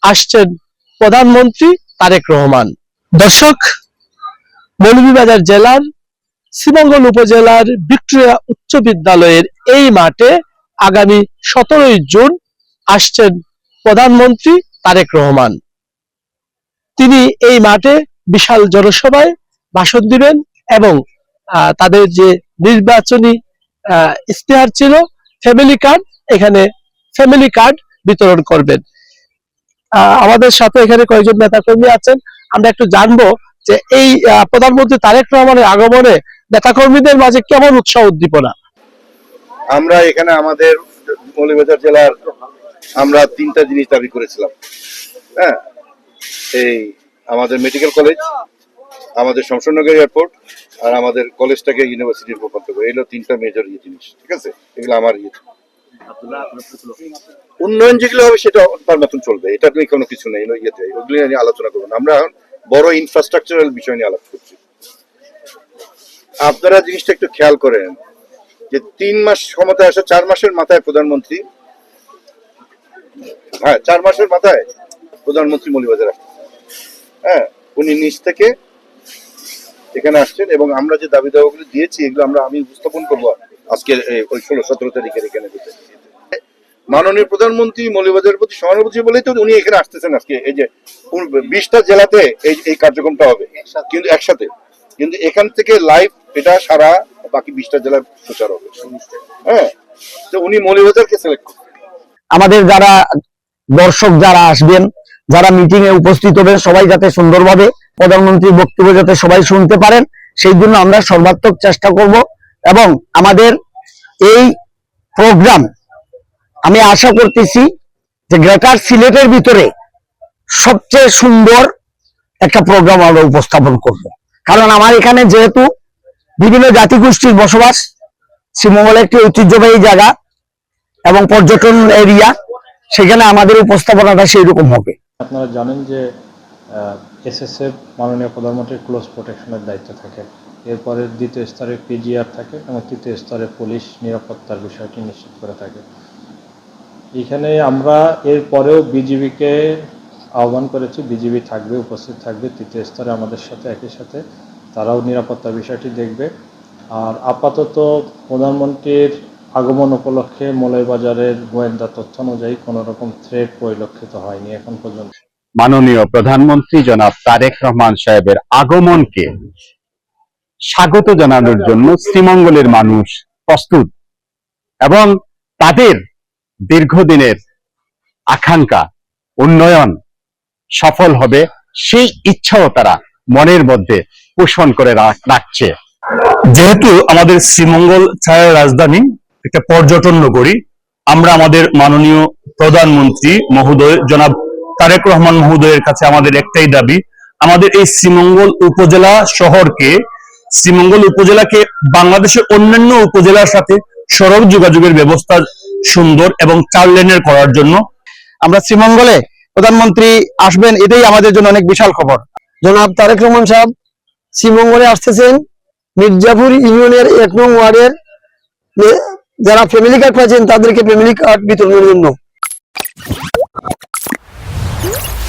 আসছেন প্রধানমন্ত্রী তারেক রহমান। দর্শক, মৌলভীবাজার জেলার শ্রীমঙ্গল উপজেলার ভিক্টোরিয়া উচ্চ বিদ্যালয়ের এই মাঠে আগামী 17 জুন আসছেন প্রধানমন্ত্রী তারেক রহমান। তিনি এই মাঠে বিশাল জনসভায় ভাষণ দিবেন এবং তাদের যে নির্বাচনী ইশতেহার ছিল ফ্যামিলি কার্ড, এখানে ফ্যামিলি কার্ড বিতরণ করবেন। আমাদের সাথে এখানে কয়েকজন নেতাকর্মী আছেন, আমরা একটু জানবো যে এই প্রধানমন্ত্রী তারেক রহমানের আগমনে নেতাকর্মীদের মাঝে কেমন উৎসাহ উদ্দীপনা। আমরা এখানে আমাদের মৌলভীবাজার জেলার আমরা 3টা জিনিস দাবি করেছিলাম। হ্যাঁ, এই আমাদের মেডিকেল কলেজ, আমাদের শমশেরনগর এয়ারপোর্ট আর আমাদের কলেজটাকে ইউনিভার্সিটির রূপান্তর করে, এগুলো 3টা মেজর জিনিস। ঠিক আছে, এগুলো আমার উন্নয়ন যেগুলো হবে সেটা তার মতন চলবে, এটা নিয়ে কোনো কিছু নেই। ওগুলো নিয়ে আলোচনা করবো না, আমরা এখন বড় ইনফ্রাস্ট্রাকচারাল বিষয় নিয়ে আলোচনা করছি। আপনারা জিনিসটা একটু খেয়াল করেন যে 3 মাস ক্ষমতায় আসে, 4 মাসের মাথায় প্রধানমন্ত্রী, 4 মাসের মাথায় প্রধানমন্ত্রী মৌলভীবাজার আসছেন। হ্যাঁ, উনি নিজ থেকে এখানে আসছেন এবং আমরা যে দাবি দাওয়াগুলো দিয়েছি এগুলো আমি উপস্থাপন করবো আজকে ওই 16-17 তারিখের এখানে। মাননীয় প্রধানমন্ত্রী মৌলভীবাজারের প্রতি সহানুভূতি বলেই তো উনি এখানে আসতেছেন আজকে। এই যে 20টা জেলাতে এই কার্যক্রমটা হবে কিন্তু একসাথে, কিন্তু এখান থেকে লাইভ এটা সারা বাকি 20টা জেলার প্রচার হবে। হ্যাঁ, তো উনি মৌলভীবাজারকে সিলেক্ট করবেন। আমাদের যারা দর্শক যারা আসবেন, যারা মিটিং এ উপস্থিত হবেন, সবাই যাতে সুন্দরভাবে প্রধানমন্ত্রীর বক্তব্য যাতে সবাই শুনতে পারেন, সেই জন্য আমরা সর্বাত্মক চেষ্টা করব। এবং আমাদের এই প্রোগ্রাম আমি আশা করতেছি যে গ্রেটার সিলেটের ভিতরে সবচেয়ে সুন্দর একটা প্রোগ্রাম আমরা উপস্থাপন করব। কারণ আমার এখানে যেহেতু বিভিন্ন জাতিগোষ্ঠীর বসবাস, শ্রীমঙ্গল একটি ঐতিহ্যবাহী জায়গা এবং পর্যটন এরিয়া, সেখানে আমাদের উপস্থাপনাটা সেই রকম হবে। আপনারা জানেন যে এসএসএফ মাননীয় প্রধানমন্ত্রীর ক্লোজ প্রোটেকশনের দায়িত্ব থাকে, এরপরে দ্বিতীয় স্তরে পিজিআর থাকে এবং তৃতীয় স্তরে পুলিশ নিরাপত্তার বিষয়টি নিশ্চিত করে থাকে। এখানে আমরা এরপরেও বিজিবিকে আহ্বান করেছি, বিজিবি থাকবে, উপস্থিত থাকবে তৃতীয় স্তরে আমাদের সাথে, একই সাথে তারাও নিরাপত্তার বিষয়টি দেখবে। আর আপাতত প্রধানমন্ত্রীর আগমন উপলক্ষে মৌলভীবাজারের গোয়েন্দা তথ্য অনুযায়ী কোনো রকম থ্রেট পরিলক্ষিত হয়নি এখন পর্যন্ত। মাননীয় প্রধানমন্ত্রী জনাব তারেক রহমান সাহেবের আগমনকে স্বাগত জানানোর জন্য শ্রীমঙ্গলের মানুষ প্রস্তুত এবং তাদের দীর্ঘদিনের আকাঙ্ক্ষা উন্নয়ন সফল হবে সেই ইচ্ছাও তারা মনের মধ্যে পোষণ করে রাখছে। যেহেতু আমাদের শ্রীমঙ্গল ছায়ার রাজধানী, একটা পর্যটন নগরী, আমরা আমাদের মাননীয় প্রধানমন্ত্রী মহোদয় জনাব তারেক রহমান মহোদয়ের কাছে আমাদের একটাই দাবি, আমাদের এই শ্রীমঙ্গল উপজেলাকে বাংলাদেশের অন্যান্য উপজেলার সাথে সড়ক যোগাযোগের ব্যবস্থা সুন্দর এবং 4 লেনের করার জন্য। আমরা শ্রীমঙ্গলে প্রধানমন্ত্রী আসবেন, এটাই আমাদের জন্য অনেক বিশাল খবর। জনাব তারেক রহমান সাহেব শ্রীমঙ্গলে আসতেছেন, মির্জাপুর ইউনিয়নের 1 নং ওয়ার্ডের যারা ফ্যামিলি কার্ড পাচ্ছেন তাদেরকে ফ্যামিলি কার্ড বিতরণের জন্য।